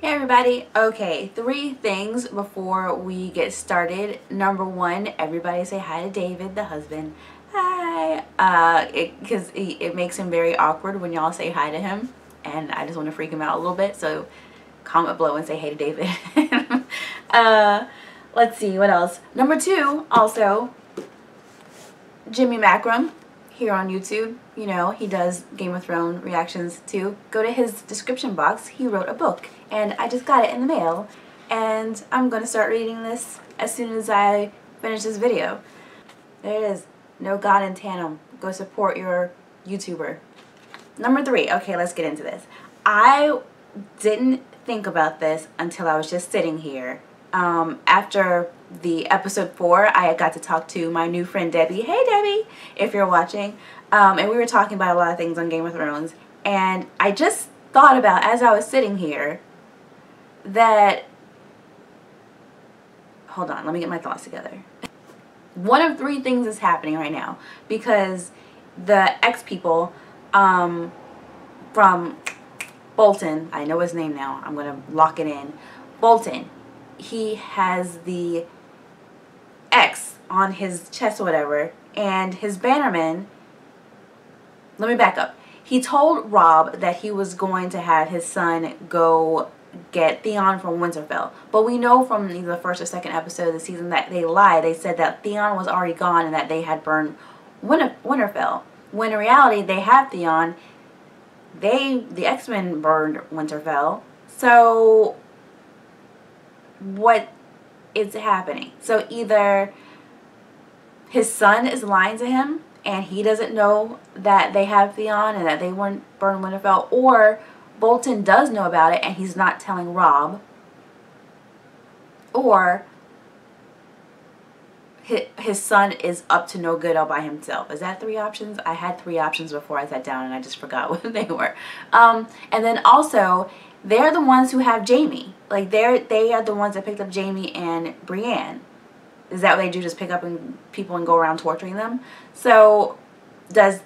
Hey everybody. Okay, 3 things before we get started. Number 1, everybody say hi to David, the husband. Hi. Because it makes him very awkward when y'all say hi to him, and I just want to freak him out a little bit. So comment below and say hey to David. Let's see what else. Number 2, also Jimmy Macrum here on YouTube. You know, he does Game of Thrones reactions too. Go to his description box. He wrote a book and I just got it in the mail, and I'm gonna start reading this as soon as I finish this video. There it is. No God in tandem. Go support your YouTuber. Number 3. Okay, let's get into this. I didn't think about this until I was just sitting here. After the episode 4, I got to talk to my new friend Debbie. Hey Debbie, if you're watching. And we were talking about a lot of things on Game of Thrones. And I just thought about, as I was sitting here, that, hold on, let me get my thoughts together. One of 3 things is happening right now, because the ex-people from Bolton, I know his name now, I'm going to lock it in, Bolton, he has the X on his chest or whatever, and his bannerman, let me back up. He told Robb that he was going to have his son go get Theon from Winterfell. But we know from either the first or second episode of the season that they lied. They said that Theon was already gone and that they had burned Winterfell. When in reality, they have Theon. The X-Men burned Winterfell. So what is happening? So either his son is lying to him and he doesn't know that they have Theon and that they wouldn't burn Winterfell, or Bolton does know about it and he's not telling Robb, or his son is up to no good all by himself. Is that 3 options? I had 3 options before I sat down and I just forgot what they were. And then also, they're the ones who have Jaime. Like, they are the ones that picked up Jaime and Bryan. Is that what they do? Just pick up people and go around torturing them? So does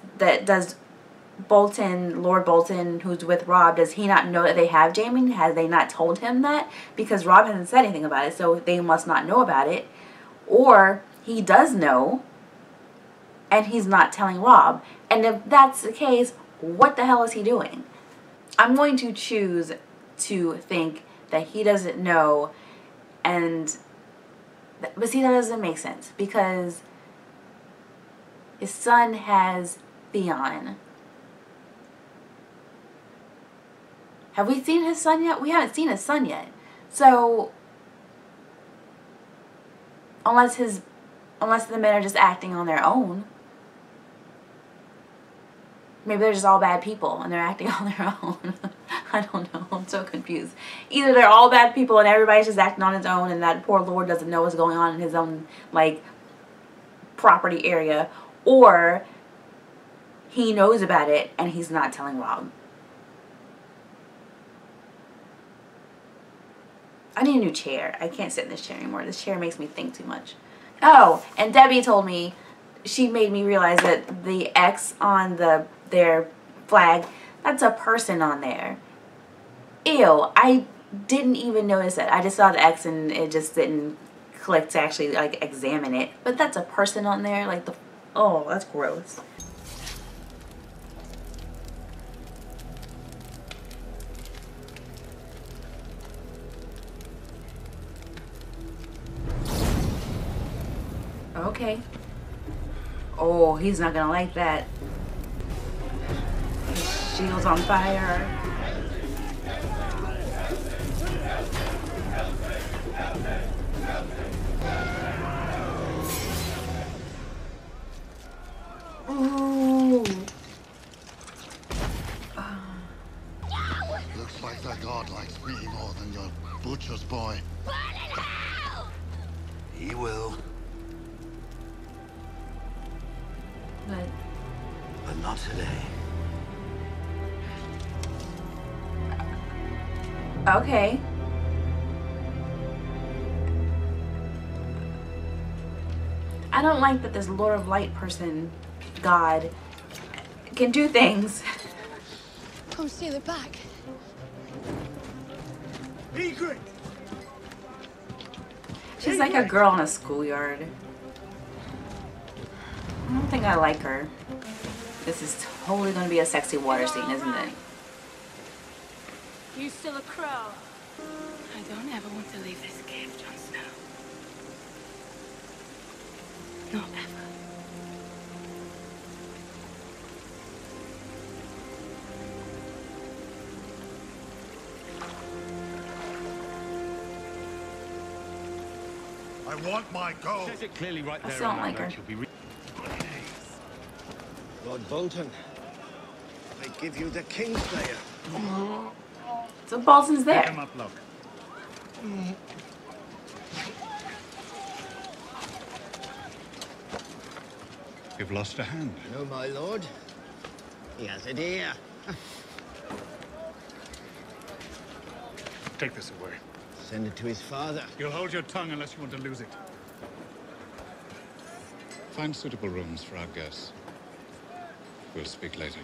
Bolton, Lord Bolton, who's with Robb, does he not know that they have Jaime? Has they not told him that? Because Robb hasn't said anything about it, so they must not know about it. Or he does know, and he's not telling Robb. And if that's the case, what the hell is he doing? I'm going to choose to think that he doesn't know, but see, that doesn't make sense, because his son has Theon. Have we seen his son yet? We haven't seen his son yet. So unless the men are just acting on their own, maybe they're just all bad people and they're acting on their own. I don't know. I'm so confused. Either they're all bad people and everybody's just acting on his own, and that poor Lord doesn't know what's going on in his own, like, property area, or he knows about it and he's not telling Robb. I need a new chair. I can't sit in this chair anymore. This chair makes me think too much. Oh, and Debbie told me, she made me realize that the X on their flag, that's a person on there. Ew, I didn't even notice it. I just saw the X and it just didn't click to actually, like, examine it. But that's a person on there, like, oh, that's gross. Okay. Oh, he's not gonna like that. His shield's on fire. Ooh. Looks like that god likes me more than your butcher's boy. Burn in hell! He will. But not today. Okay. I don't like that this Lord of Light person, God, can do things. Come steal it back. She's like a girl in a schoolyard. I don't think I like her. This is totally going to be a sexy water scene, isn't it? You still a crow? I don't ever want to leave this cave, Jon Snow. Not ever. I want my gold. Says it clearly right I there. still don't like her. Lord Bolton, I give you the Kingslayer. So Bolton's Pick there. him up, look. You've lost a hand. No, my lord. He has it here. Take this away. Send it to his father. You'll hold your tongue unless you want to lose it. Find suitable rooms for our guests. We'll speak later.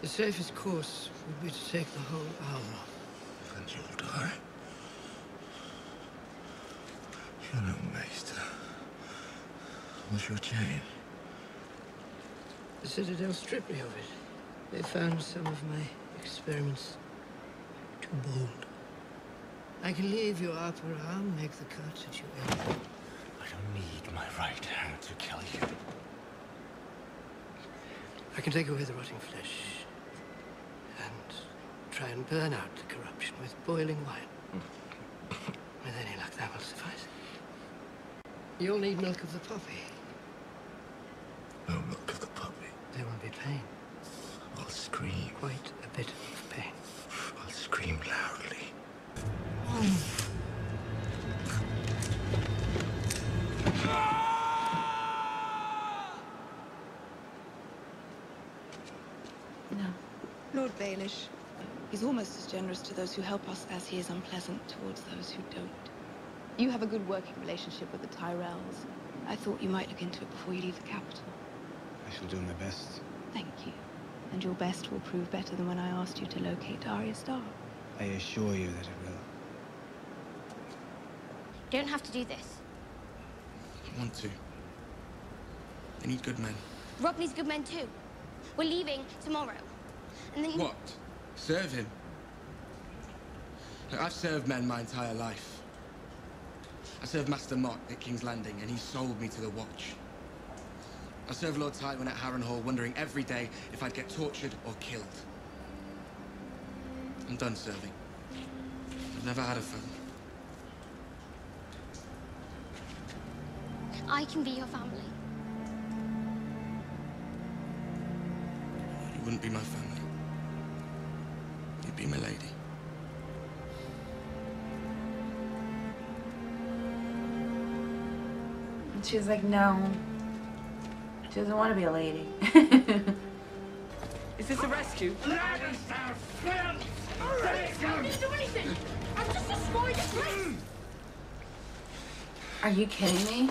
The safest course would be to take the whole hour. And you'll die. Hello, Maester. What's your chain? The Citadel stripped me of it. They found some of my experiments too bold. I can leave your upper arm, make the cuts at your elbow. I don't need my right hand to kill you. I can take away the rotting flesh and try and burn out the corruption with boiling wine. With any luck, that will suffice. You'll need milk of the poppy. No milk of the puppy. There won't be pain. I'll scream. Quite a bit of pain. I'll scream loudly. No. Lord Baelish, he's almost as generous to those who help us as he is unpleasant towards those who don't. You have a good working relationship with the Tyrells. I thought you might look into it before you leave the capital. I shall do my best. Thank you. And your best will prove better than when I asked you to locate Arya Stark. I assure you that it will. You don't have to do this. I want to. They need good men. Robb needs good men too. We're leaving tomorrow. And then What? Serve him? Look, I've served men my entire life. I served Master Mott at King's Landing, and he sold me to the Watch. I served Lord Tywin at Harrenhal, wondering every day if I'd get tortured or killed. I'm done serving. I've never had a family. I can be your family. You wouldn't be my family. You'd be my lady. And she's like, no. She doesn't want to be a lady. Is this a rescue? I didn't do anything! I'm just a scoring disgrace! Are you kidding me?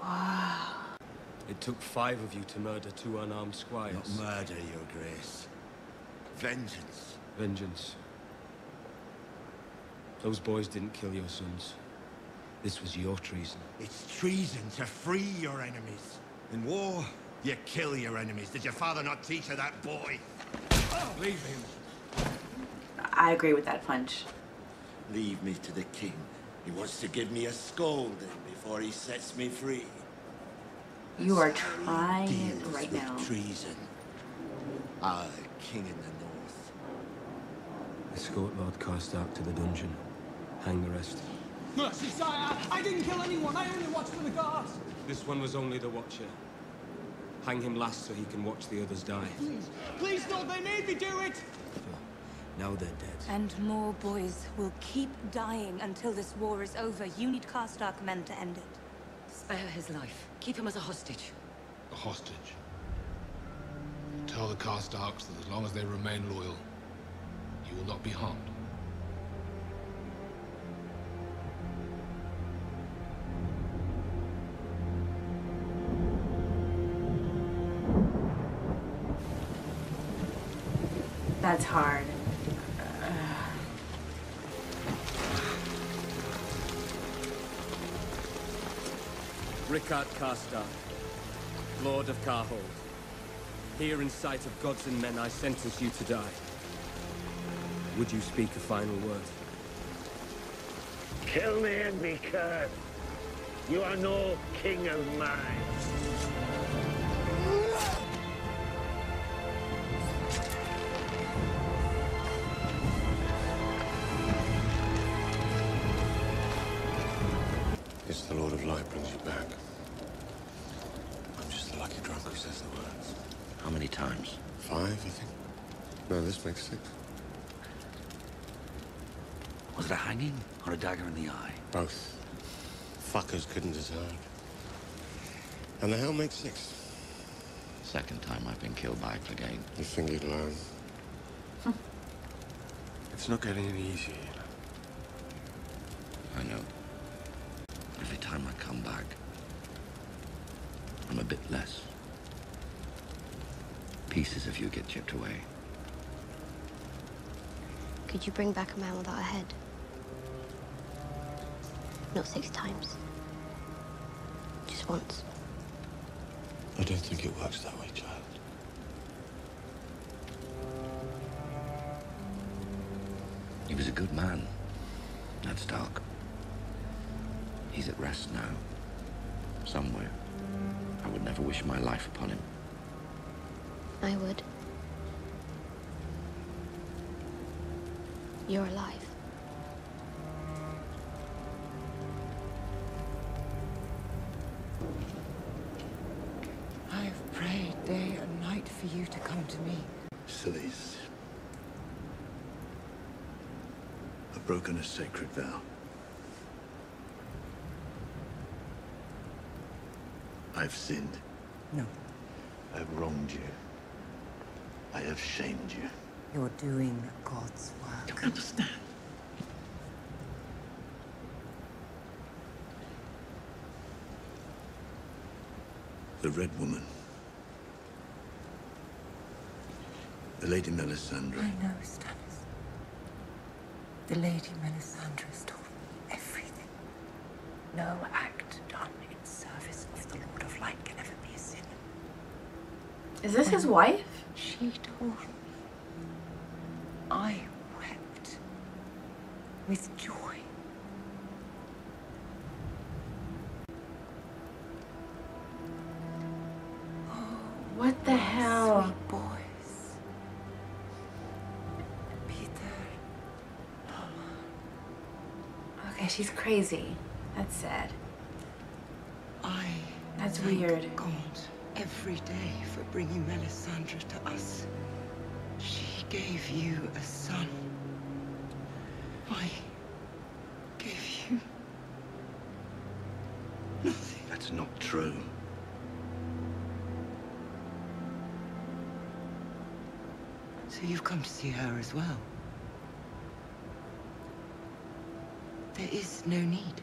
Wow. It took 5 of you to murder 2 unarmed squires. Not murder, Your Grace. Vengeance. Vengeance. Those boys didn't kill your sons. This was your treason. It's treason to free your enemies. In war, you kill your enemies. Did your father not teach her that, boy? Leave him. I agree with that punch. Leave me to the king. He wants to give me a scolding before he sets me free. You are trying it Deals right with now. treason. I, king in the north. Escort Lord Karstark to the dungeon. Hang the rest. Mercy, sire! I didn't kill anyone! I only watched for the guards! This one was only the Watcher. Hang him last so he can watch the others die. Please, please, Lord, they made me do it! Now they're dead. And more boys will keep dying until this war is over. You need Karstark men to end it. Spare his life. Keep him as a hostage. A hostage. Tell the Karstarks that as long as they remain loyal, you will not be harmed. That's hard. Rickard Karstark, Lord of Karhold. Here in sight of gods and men, I sentence you to die. Would you speak a final word? Kill me and be cursed. You are no king of mine. It's the Lord of Light brings you back. I'm just the lucky drunk who says the words. How many times? 5, I think. No, this makes 6. Was it a hanging or a dagger in the eye? Both. Fuckers couldn't decide. And the hell makes 6. Second time I've been killed by a Clegane. You think you'd learn? It's not getting any easier, you know. I know. Every time I come back, I'm a bit less. Pieces of you get chipped away. Could you bring back a man without a head? Not 6 times. Just once. I don't think it works that way, child. He was a good man, Ned Stark. He's at rest now. Somewhere. I would never wish my life upon him. I would. You're alive. I've prayed day and night for you to come to me. Sillies. I've broken a sacred vow. I've sinned. No. I've wronged you. I have shamed you. You're doing God's work. Don't understand. The Red Woman. The Lady Melisandre. I know, Stannis. The Lady Melisandre told me everything. No act done in service of the Lord of Light can ever be a sin. Is this his wife? She told me. I wept with joy. What the hell? Sweet boys. Peter. Okay, she's crazy. That's sad. That's thank weird. God every day for bringing Melisandre to us. She gave you a son. I gave you nothing. That's not true. So you've come to see her as well? There is no need.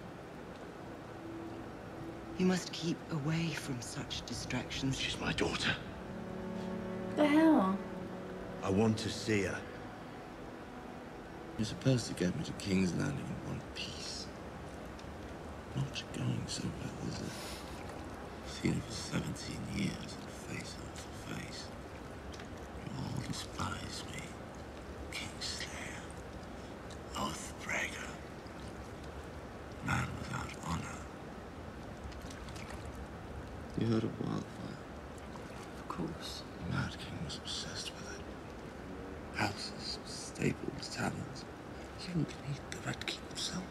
You must keep away from such distractions. She's my daughter. What the hell? I want to see her. You're supposed to get me to King's Landing in one piece. Not going so well, is it? Seen it for 17 years and face after face. You all despise me. Kingslayer. Oathbreaker. Man without honor. You heard of wildfire? Of course. The Mad King was obsessed with it. Houses, stables, taverns. Even beneath the Red King himself.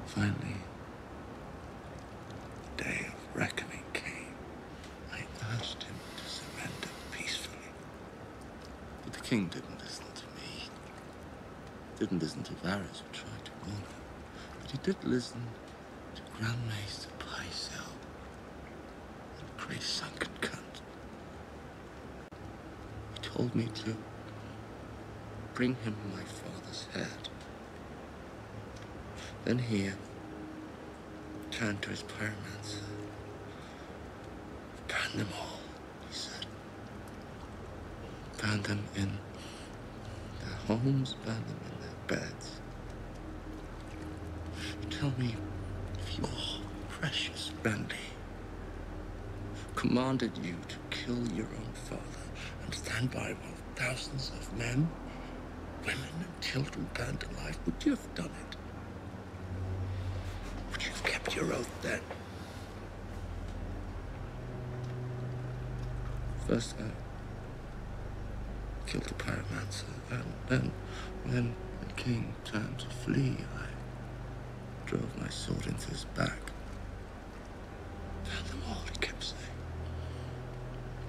Finally, the day of reckoning came. I urged him to surrender peacefully. But the king didn't listen to me. Didn't listen to Varys, who tried to warn him. But he did listen to Grand Maester Pycelle, and Grey Sunken cunt. He told me to bring him my father's head. Then he turned to his pyromancer. Burn them all, he said. Burn them in their homes, burn them in their beds. Tell me if your precious Randy commanded you to kill your own father and stand by while thousands of men, women, and children burned alive, would you have done it? Would you have kept your oath then? First, I killed the pyromancer, and then, when the king turned to flee, I drove my sword into his back. Burn them all, he kept saying.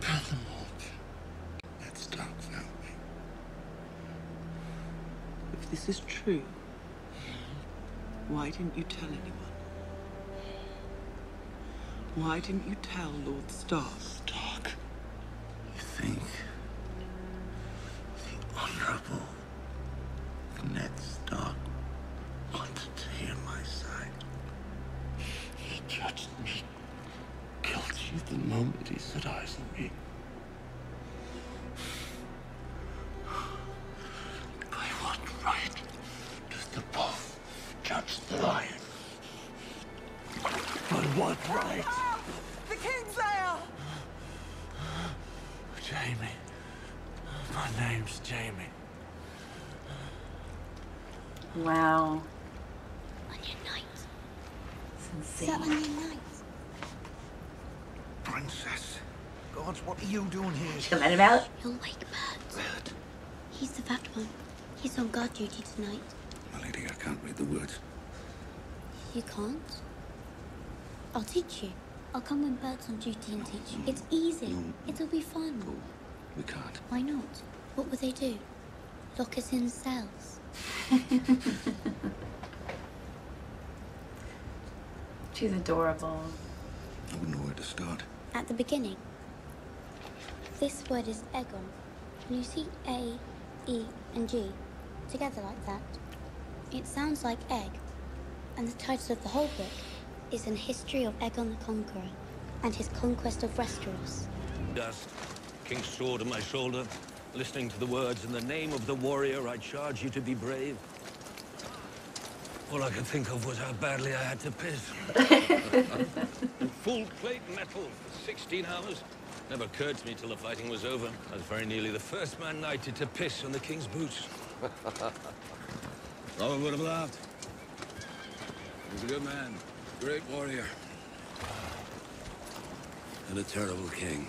Burn them all. That Stark found me. If this is true, why didn't you tell anyone? Why didn't you tell Lord Stark? Stark? You think the Honorable Ned Stark wanted to hear my side? He judged me guilty the moment he set eyes on me. By what right does the wolf judge the lion? By what right? The Kingslayer! Jamie. My name's Jamie. Wow. Onion Knight. It's Is that insane. Onion Knight? Princess. God, what are you doing here? Should I let him out? You'll wake Bert. He's the fat one. He's on guard duty tonight. My lady, I can't read the words. You can't? I'll teach you. I'll come when Bert's on duty and teach you. It's easy. It'll be fun. We can't. Why not? What would they do? Lock us in cells? She's adorable. I wouldn't know where to start. At the beginning. This word is Egon. When you see A, E, and G together like that, it sounds like egg. And the title of the whole book is An History of Egon the Conqueror and his conquest of Westeros. Dust, king's sword on my shoulder, listening to the words, in the name of the warrior, I charge you to be brave. All I could think of was how badly I had to piss. In full plate metal for 16 hours. Never occurred to me till the fighting was over. I was very nearly the first man knighted to piss on the king's boots. No one would have laughed. He was a good man, great warrior. And a terrible king.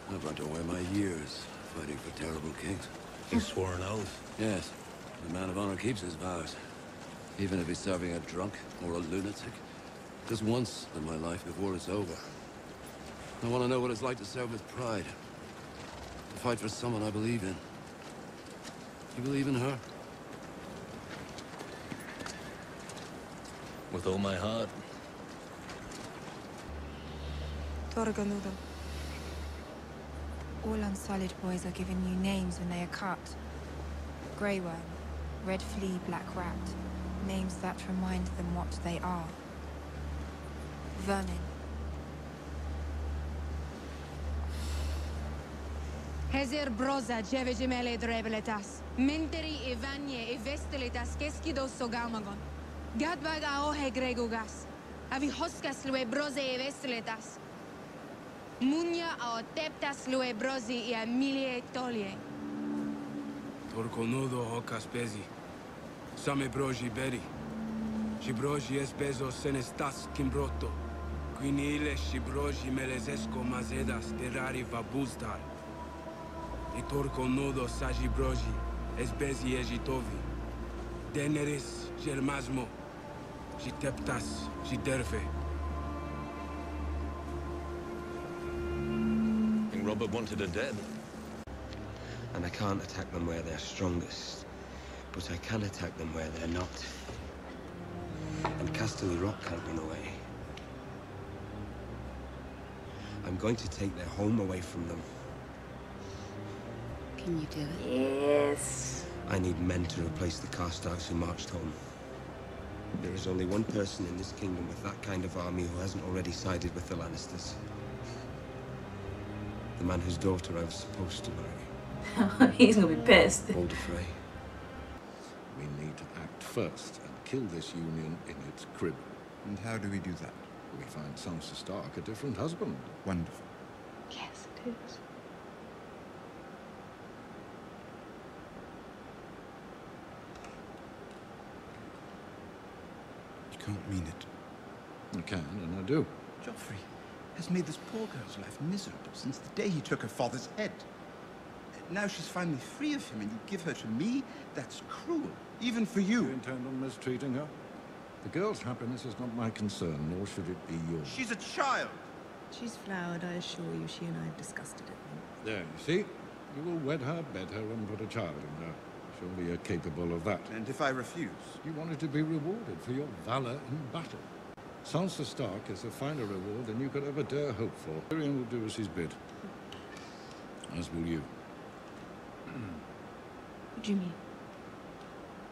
I've run away my years fighting for terrible kings. He swore an oath. Yes, the man of honor keeps his vows. Even if he's serving a drunk or a lunatic. Just once in my life before it's over. I want to know what it's like to serve with pride. To fight for someone I believe in. You believe in her? With all my heart. Torganudo. All unsullied boys are given new names when they are cut. Grey worm, red flea, black rat. Names that remind them what they are. Vermin. Hezer broza jevejimele dreveletas. Menteri evanye evesteletas keskidos sogamagon. Gadbag aohe gregugas. Avi hoskas lue broze evesteletas. Munya ao teptas lue brozi e amilie tolie. Torconudo hocas pesi. Same broji beri. Si broji es bezos senestas kimbroto. Quinile si broji melezesco mazedas terrari vabustar. E torconudo saji broji es bezi egitovi. Deneris germasmo. Si teptas si derfe. King Robert wanted her dead. And I can't attack them where they're strongest. But I can attack them where they're not. And Casterly Rock can't run away. I'm going to take their home away from them. Can you do it? Yes. I need men to replace the Karstarks who marched home. There is only one person in this kingdom with that kind of army who hasn't already sided with the Lannisters. The man whose daughter I was supposed to marry. He's gonna be pissed. Walder Frey. We need to act first and kill this union in its crib. And how do we do that? We find Sansa Stark a different husband. Wonderful. Yes, it is. You can't mean it. I can, and I do. Joffrey has made this poor girl's life miserable since the day he took her father's head. Now she's finally free of him, and you give her to me? That's cruel, even for you. You intend on mistreating her? The girl's happiness is not my concern, nor should it be yours. She's a child. She's flowered, I assure you. She and I have discussed it at length. There, you see? You will wed her, bed her, and put a child in her. Surely you're capable of that. And if I refuse? You wanted to be rewarded for your valor in battle. Sansa Stark is a finer reward than you could ever dare hope for. Tyrion will do as he's bid. As will you. What do you mean?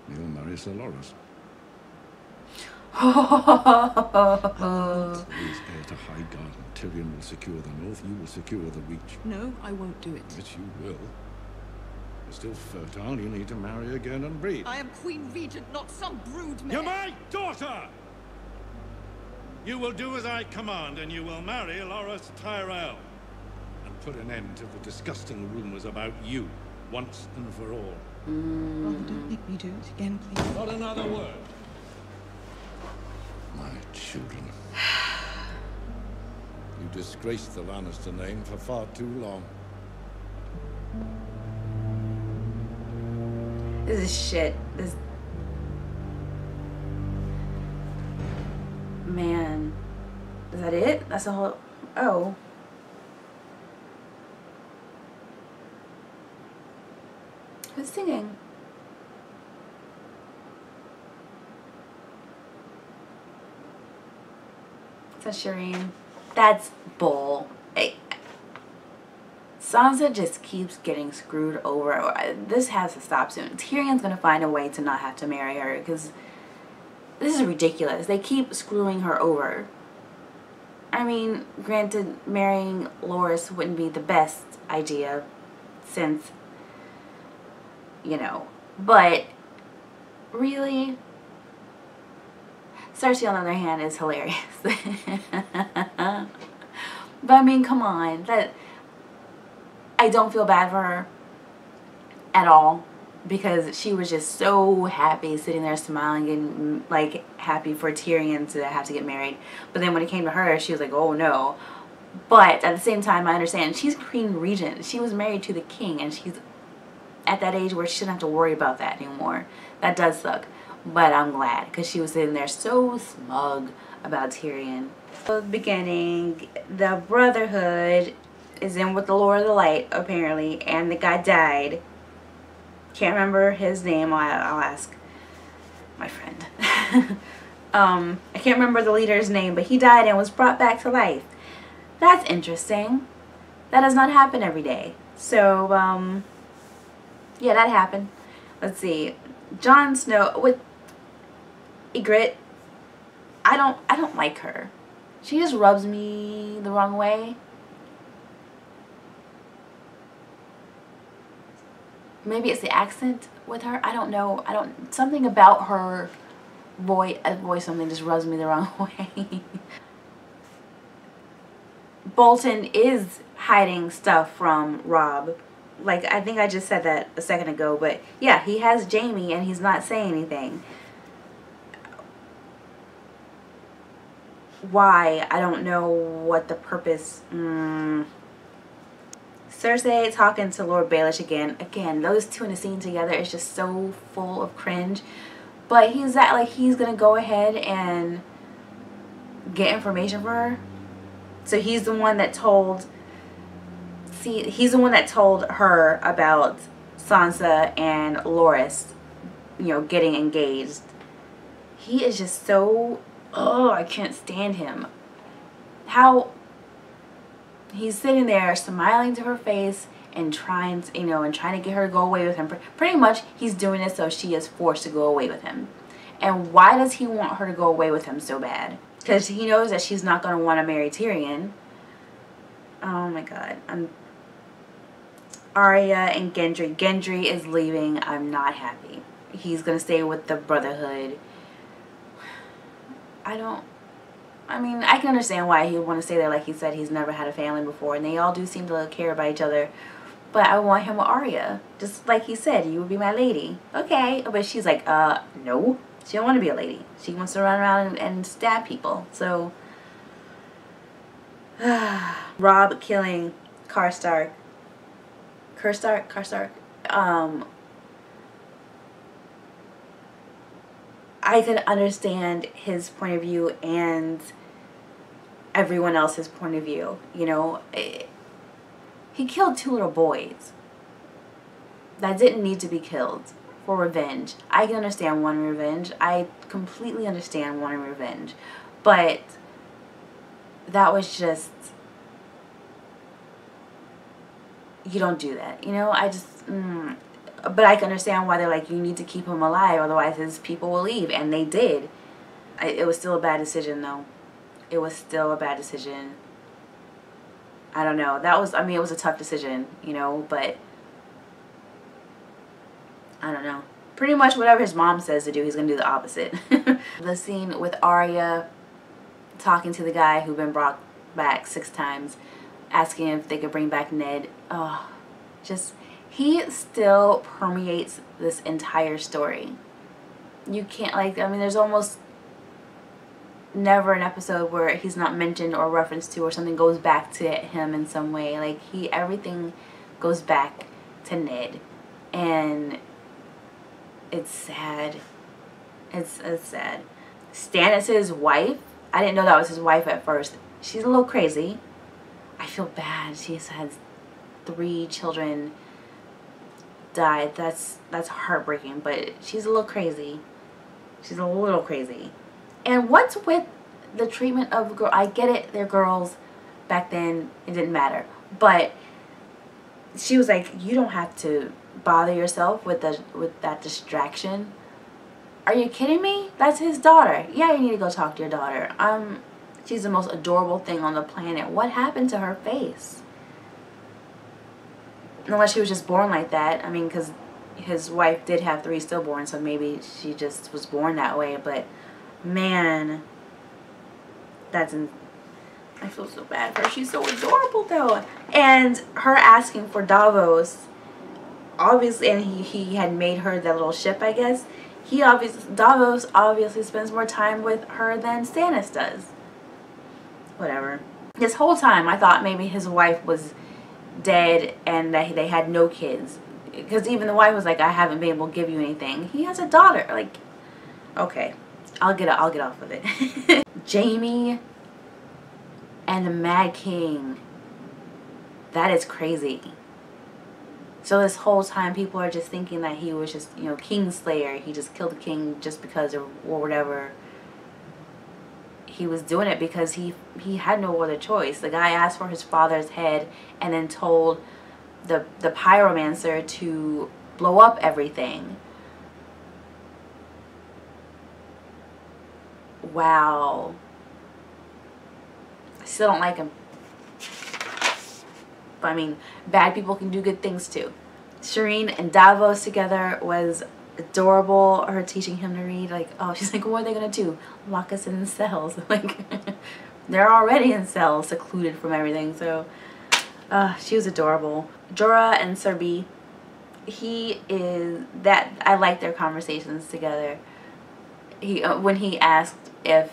You'll marry Sir Loras. He's heir to Highgarden. Tyrion will secure the north, you will secure the Reach. No, I won't do it. Yes, you will. You're still fertile, you need to marry again and breed. I am Queen Regent, not some brood mare. You're my daughter! You will do as I command, and you will marry Loras Tyrell. And put an end to the disgusting rumors about you, once and for all. Father, don't make me do it again, please. Not another word. My children. You disgraced the Lannister name for far too long. This is shit. This... Man. Is that it? That's the whole... Oh. Who's singing? That's Shireen. That's bull. Hey. Sansa just keeps getting screwed over. This has to stop soon. Tyrion's gonna find a way to not have to marry her because this is ridiculous. They keep screwing her over. I mean, granted, marrying Loras wouldn't be the best idea since, you know, but really, Cersei on the other hand is hilarious. But I mean, come on, I don't feel bad for her at all because she was just so happy sitting there smiling and like happy for Tyrion to have to get married. But then when it came to her, she was like, oh no. But at the same time, I understand she's Queen Regent. She was married to the king and she's at that age where she shouldn't have to worry about that anymore. That does suck. But I'm glad because she was sitting there so smug about Tyrion. So the beginning, the Brotherhood is in with the Lord of the Light apparently, and the guy died. Can't remember his name. I'll ask my friend. I can't remember the leader's name, but he died and was brought back to life. That's interesting. That does not happen every day. So yeah, that happened. Let's see. Jon Snow with Ygritte. I don't like her. She just rubs me the wrong way. Maybe it's the accent with her. I don't know. Something about her voice something just rubs me the wrong way. Bolton is hiding stuff from Robb. Like, I think I just said that a second ago, but yeah, he has Jaime and he's not saying anything. Why? I don't know what the purpose. Cersei talking to Lord Baelish again. Again, those two in a scene together is just so full of cringe. But he's gonna go ahead and get information for her. So he's the one that told. See, he's the one that told her about Sansa and Loras, you know, getting engaged. He is just so. Oh, I can't stand him. How he's sitting there smiling to her face and trying to, trying to get her to go away with him. Pretty much he's doing it so she is forced to go away with him. And why does he want her to go away with him so bad? Because he knows that she's not going to want to marry Tyrion. Oh my god. Arya and Gendry. Gendry is leaving. I'm not happy. He's gonna stay with the Brotherhood. I mean, I can understand why he would want to stay there. Like he said, he's never had a family before, and they all do seem to care about each other. But I want him with Arya. Just like he said, you would be my lady. Okay. But she's like, no. She don't want to be a lady. She wants to run around and stab people. So, Robb killing Karstark. Karstark. I could understand his point of view and everyone else's point of view. You know, he killed 2 little boys that didn't need to be killed for revenge. I can understand wanting revenge. I completely understand wanting revenge. But that was just... You don't do that. You know, I just... But I can understand why they're like, you need to keep him alive, otherwise his people will leave. And they did. It was still a bad decision, though. It was still a bad decision. I don't know. That was, I mean, it was a tough decision, you know, but I don't know. Pretty much whatever his mom says to do, he's going to do the opposite. The scene with Arya talking to the guy who'd been brought back 6 times, asking if they could bring back Ned. Oh, just... He still permeates this entire story. You can't, like, I mean, there's almost never an episode where he's not mentioned or referenced to, or something goes back to him in some way. Like, everything goes back to Ned. And it's sad. It's sad. Stannis' wife, I didn't know that was his wife at first. She's a little crazy. I feel bad. She's had 3 children died. That's heartbreaking, but she's a little crazy. She's a little crazy. And what's with the treatment of girl? I get it, they're girls. Back then, it didn't matter. But she was like, you don't have to bother yourself with that distraction. Are you kidding me? That's his daughter. Yeah, you need to go talk to your daughter. She's the most adorable thing on the planet. What happened to her face? Unless she was just born like that. I mean, because his wife did have 3 stillborns, so maybe she just was born that way. But, man, I feel so bad for her. She's so adorable, though. And her asking for Davos, obviously, and he had made her that little ship, I guess. Davos obviously spends more time with her than Stannis does. Whatever. This whole time, I thought maybe his wife was dead and that they had no kids, because even the wife was like, I haven't been able to give you anything. He has a daughter. Like, okay, I'll get off of it. Jaime and the Mad King, that is crazy. So this whole time people are just thinking that he was just, you know, Kingslayer. He just killed the king just because or whatever. He was doing it because he had no other choice. The guy asked for his father's head and then told the pyromancer to blow up everything. Wow. I still don't like him. But I mean, bad people can do good things too. Shireen and Davos together was adorable. Her teaching him to read, like, oh, she's like, what are they gonna do? Lock us in cells? Like, they're already in cells, secluded from everything. So she was adorable. Jorah and Serby, I like their conversations together. When he asked if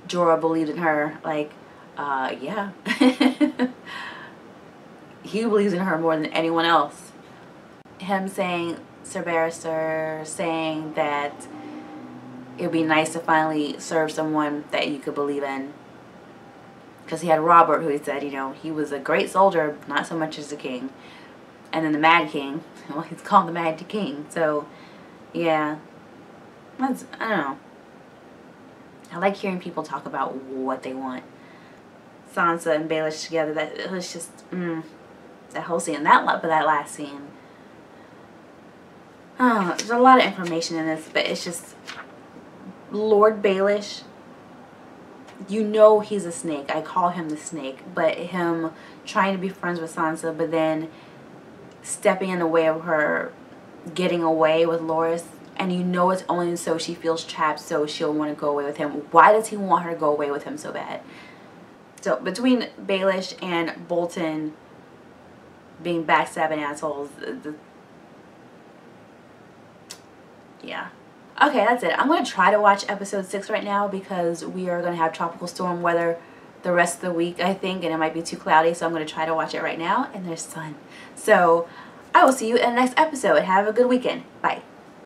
Jorah believed in her, like, yeah. He believes in her more than anyone else. Him saying, Sir Barrister saying that it would be nice to finally serve someone that you could believe in. Because he had Robert, who he said, you know, he was a great soldier, not so much as a king. And then the Mad King, well, he's called the Mad King. So, yeah, I don't know. I like hearing people talk about what they want. Sansa and Baelish together, that it was just, that whole scene, that last scene. Oh, there's a lot of information in this, but it's just Lord Baelish. You know he's a snake. I call him the snake, but him trying to be friends with Sansa, but then stepping in the way of her getting away with Loris, and you know it's only so she feels trapped, so she'll want to go away with him. Why does he want her to go away with him so bad? So between Baelish and Bolton being backstabbing assholes, yeah. Okay, that's it. I'm going to try to watch episode 6 right now because we are going to have tropical storm weather the rest of the week, I think, and it might be too cloudy, so I'm going to try to watch it right now, and there's sun. So I will see you in the next episode. Have a good weekend. Bye.